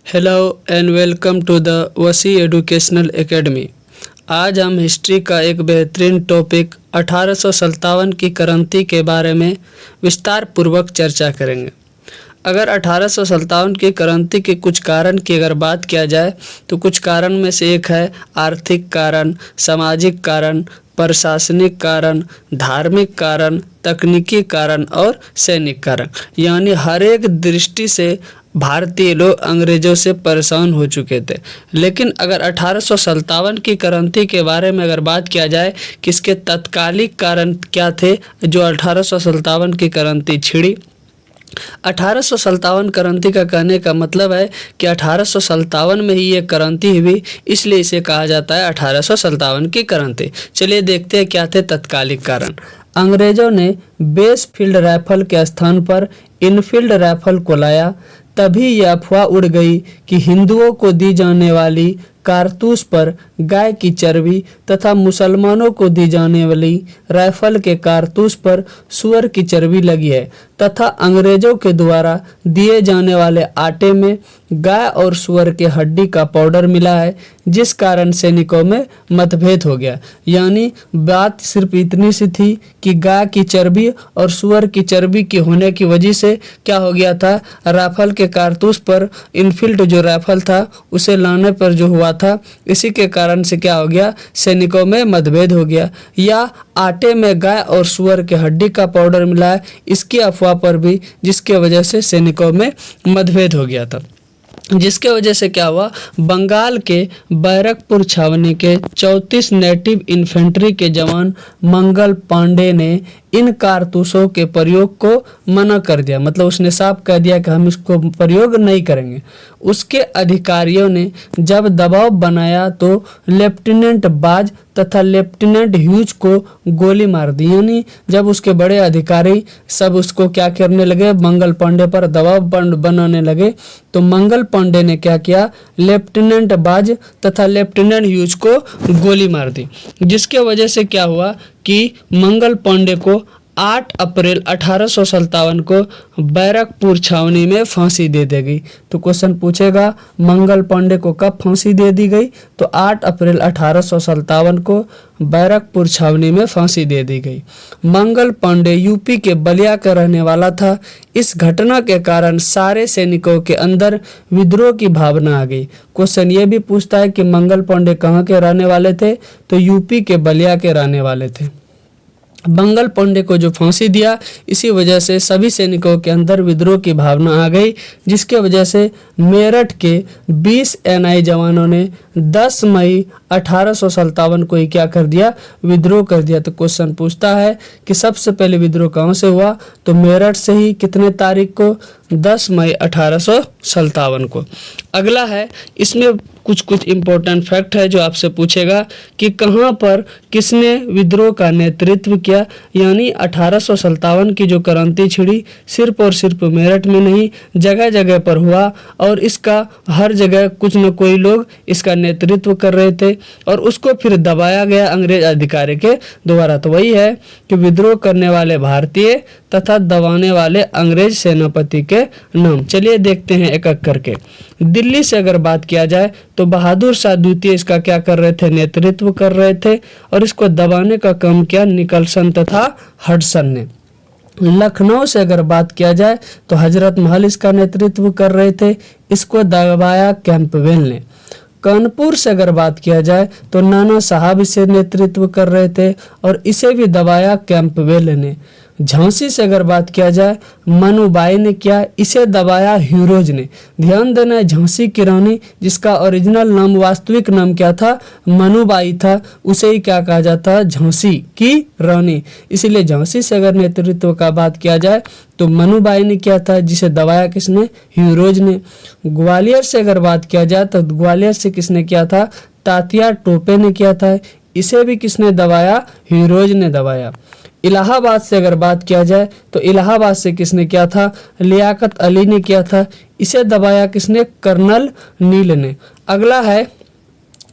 Hello and welcome to the Wasi educational academy. आज हम history का एक बेहतरीन टॉपिक 1857 की क्रांति के बारे में विस्तार पूर्वक चर्चा करेंगे। अगर 1857 की क्रांति के कुछ कारण की अगर बात किया जाए तो कुछ कारण में से एक है आर्थिक कारण, सामाजिक कारण, प्रशासनिक कारण, धार्मिक कारण, तकनीकी कारण और सैनिक कारण। यानी हर एक दृष्टि से भारतीय लोग अंग्रेज़ों से परेशान हो चुके थे। लेकिन अगर 1857 की क्रांति के बारे में अगर बात किया जाए कि इसके तत्कालिक कारण क्या थे जो 1857 की क्रांति छिड़ी। 1857 क्रांति का कहने का मतलब है कि 1857 में ही ये क्रांति हुई, इसलिए इसे कहा जाता है 1857 की क्रांति। चलिए देखते हैं क्या थे तत्कालिक कारण। अंग्रेज़ों ने बेस फील्ड राइफल के स्थान पर इनफील्ड राइफल को लाया। तभी यह अफवाह उड़ गई कि हिंदुओं को दी जाने वाली कारतूस पर गाय की चर्बी तथा मुसलमानों को दी जाने वाली राइफल के कारतूस पर सूअर की चर्बी लगी है तथा अंग्रेजों के द्वारा दिए जाने वाले आटे में गाय और सूअर के हड्डी का पाउडर मिला है, जिस कारण सैनिकों में मतभेद हो गया। यानी बात सिर्फ इतनी सी थी कि गाय की चर्बी और सूअर की चर्बी की होने की वजह से क्या हो गया था, राइफल के कारतूस पर इनफील्ड जो राइफल था उसे लाने पर जो हुआ था, इसी के कारण से क्या हो गया, सैनिकों में मतभेद हो गया। या आटे में गाय और सूअर के हड्डी का पाउडर मिला है, इसकी अफवाह पर भी, जिसके वजह से सैनिकों में मतभेद हो गया था। जिसके वजह से क्या हुआ, बंगाल के बैरकपुर छावनी के 34 नेटिव इन्फेंट्री के जवान मंगल पांडे ने इन कारतूसों के प्रयोग को मना कर दिया। मतलब उसने साफ कह दिया कि हम इसको प्रयोग नहीं करेंगे। उसके अधिकारियों ने जब दबाव बनाया तो लेफ्टिनेंट बाज तथा लेफ्टिनेंट ह्यूज को गोली मार दी। यानी जब उसके बड़े अधिकारी सब उसको क्या करने लगे, मंगल पांडे पर दबाव बनाने लगे, तो मंगल पांडे ने क्या किया, लेफ्टिनेंट बाज तथा लेफ्टिनेंट ह्यूज को गोली मार दी। जिसके वजह से क्या हुआ कि मंगल पांडे को 8 अप्रैल 1857 को बैरकपुर छावनी में फांसी दे दी गई। तो क्वेश्चन पूछेगा मंगल पांडे को कब फांसी दे दी गई, तो 8 अप्रैल 1857 को बैरकपुर छावनी में फांसी दे दी गई। मंगल पांडे यूपी के बलिया का रहने वाला था। इस घटना के कारण सारे सैनिकों के अंदर विद्रोह की भावना आ गई। क्वेश्चन ये भी पूछता है कि मंगल पांडे कहाँ के रहने वाले थे, तो यूपी के बलिया के रहने वाले थे। मंगल पांडे को जो फांसी दिया, इसी वजह से सभी सैनिकों के अंदर विद्रोह की भावना आ गई, जिसके वजह से मेरठ के 20 एनआई जवानों ने 10 मई 1857 को ही क्या कर दिया, विद्रोह कर दिया। तो क्वेश्चन पूछता है कि सबसे पहले विद्रोह कहाँ से हुआ, तो मेरठ से ही। कितने तारीख को, 10 मई 1857 को। अगला है, इसमें कुछ इम्पोर्टेंट फैक्ट है जो आपसे पूछेगा कि कहाँ पर किसने विद्रोह का नेतृत्व किया। यानी 1857 की जो क्रांति छिड़ी सिर्फ और सिर्फ मेरठ में नहीं, जगह जगह पर हुआ और इसका हर जगह कुछ न कोई लोग इसका नेतृत्व कर रहे थे और उसको फिर दबाया गया अंग्रेज अधिकारी के द्वारा। तो वही है कि विद्रोह करने वाले भारतीय तथा दबाने वाले अंग्रेज सेनापति के नाम। चलिए देखते हैं एक एक करके। दिल्ली से अगर बात किया जाए तो बहादुर शाह द्वितीय इसका क्या कर रहे थे, नेतृत्व कर रहे थे और इसको दबाने का काम किया निकलसन तथा हडसन ने। लखनऊ से अगर बात किया जाए तो हजरत महल इसका नेतृत्व कर रहे थे, इसको दबाया कैंपबेल ने। कानपुर से अगर बात किया जाए तो नाना साहब इसे नेतृत्व कर रहे थे और इसे भी दबाया कैंपबेल ने। झांसी से अगर बात किया जाए मनुबाई ने किया, इसे दबाया ह्यूरोज ने। ध्यान देना है, झांसी की रानी जिसका ओरिजिनल नाम, वास्तविक नाम क्या था, मनुबाई था, उसे ही क्या कहा जाता है, झांसी की रानी। इसीलिए झांसी से अगर नेतृत्व का बात किया जाए तो मनुबाई ने किया था, जिसे दबाया किसने, ह्यूरोज ने। ग्वालियर से अगर बात किया जाए तो ग्वालियर से किसने किया था, तात्या टोपे ने किया था, इसे भी किसने दबाया, ह्यूरोज ने दबाया। इलाहाबाद से अगर बात किया जाए तो इलाहाबाद से किसने किया था, लियाकत अली ने किया था, इसे दबाया किसने, कर्नल नील ने। अगला है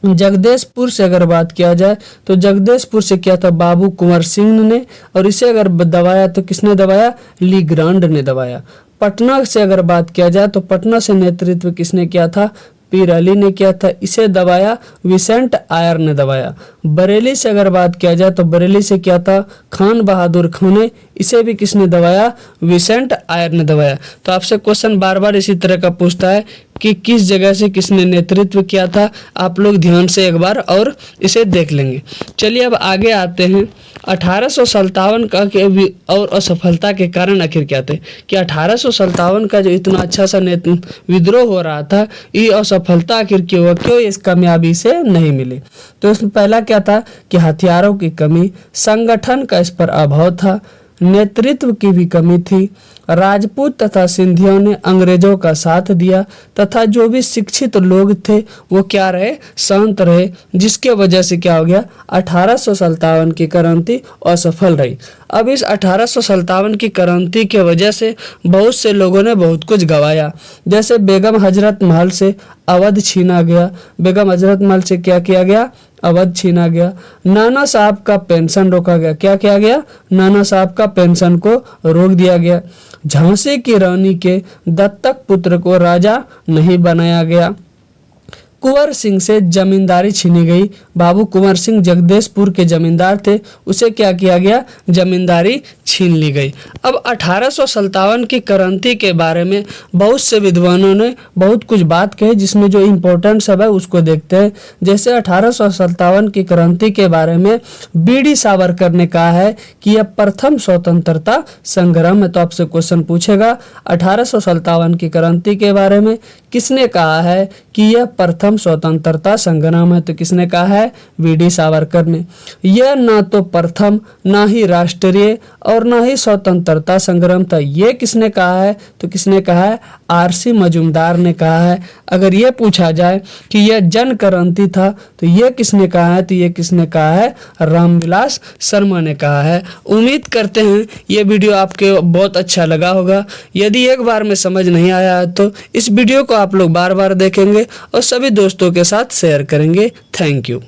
जगदेशपुर से अगर बात किया जाए तो जगदेशपुर से किया था बाबू कुंवर सिंह ने और इसे अगर दबाया तो किसने दबाया, ली ग्रांड ने दबाया। पटना से अगर बात किया जाए तो पटना से नेतृत्व किसने किया था? पीर अली ने किया था। इसे दबाया विसेंट आयर ने दबाया। बरेली से अगर बात किया जाए तो बरेली से किया था खान बहादुर खान ने। इसे भी किसने दबाया? विसेंट आयर ने दबाया। तो आपसे क्वेश्चन बार बार इसी तरह का पूछता है कि किस जगह से किसने नेतृत्व किया था। आप लोग ध्यान से एक बार और इसे देख लेंगे। चलिए अब आगे आते हैं। 1857 का और असफलता के कारण आखिर क्या थे? कि 1857 का जो इतना अच्छा सा विद्रोह हो रहा था, ये असफलता आखिर क्यों हुआ, क्यों इस कामयाबी से नहीं मिली? तो इसमें पहला क्या था कि हथियारों की कमी, संगठन का इस पर अभाव था, नेतृत्व की भी कमी थी, राजपूत तथा सिंधियों ने अंग्रेजों का साथ दिया तथा जो भी शिक्षित लोग थे वो क्या रहे? शांत रहे, जिसके वजह से क्या हो गया? 1857 की क्रांति असफल रही। अब इस 1857 की क्रांति के वजह से बहुत से लोगों ने बहुत कुछ गंवाया। जैसे बेगम हजरत महल से अवध छीना गया। बेगम हजरत महल से क्या किया गया? अवध छीना गया। नाना साहब का पेंशन रोका गया। क्या किया गया? नाना साहब का पेंशन को रोक दिया गया। झांसी की रानी के दत्तक पुत्र को राजा नहीं बनाया गया। कुंवर सिंह से जमींदारी छीनी गई। बाबू कुंवर सिंह जगदीशपुर के जमींदार थे, उसे क्या किया गया? जमींदारी छीन ली गई। अब 1857 की क्रांति के बारे में बहुत से विद्वानों ने बहुत कुछ बात कही, जिसमें जो इम्पोर्टेंट सब है उसको देखते हैं। जैसे 1857 की क्रांति के बारे में बीडी सावरकर ने कहा है कि यह प्रथम स्वतंत्रता संग्राम है। तो आपसे क्वेश्चन पूछेगा 1857 की क्रांति के बारे में किसने कहा है कि यह प्रथम स्वतंत्रता संग्राम है? तो किसने कहा है? बीडी सावरकर ने। यह ना तो प्रथम, ना ही राष्ट्रीय और ना ही स्वतंत्रता संग्राम था। यह किसने कहा है? तो किसने कहा है? आरसी मजूमदार ने कहा है। अगर यह पूछा जाए कि यह जन क्रांति था तो यह किसने कहा है? तो यह किसने कहा है? रामविलास शर्मा ने कहा है। उम्मीद करते हैं यह वीडियो आपके बहुत अच्छा लगा होगा। यदि एक बार में समझ नहीं आया है तो इस वीडियो को आप लोग बार बार देखेंगे और सभी दोस्तों के साथ शेयर करेंगे। Thank you.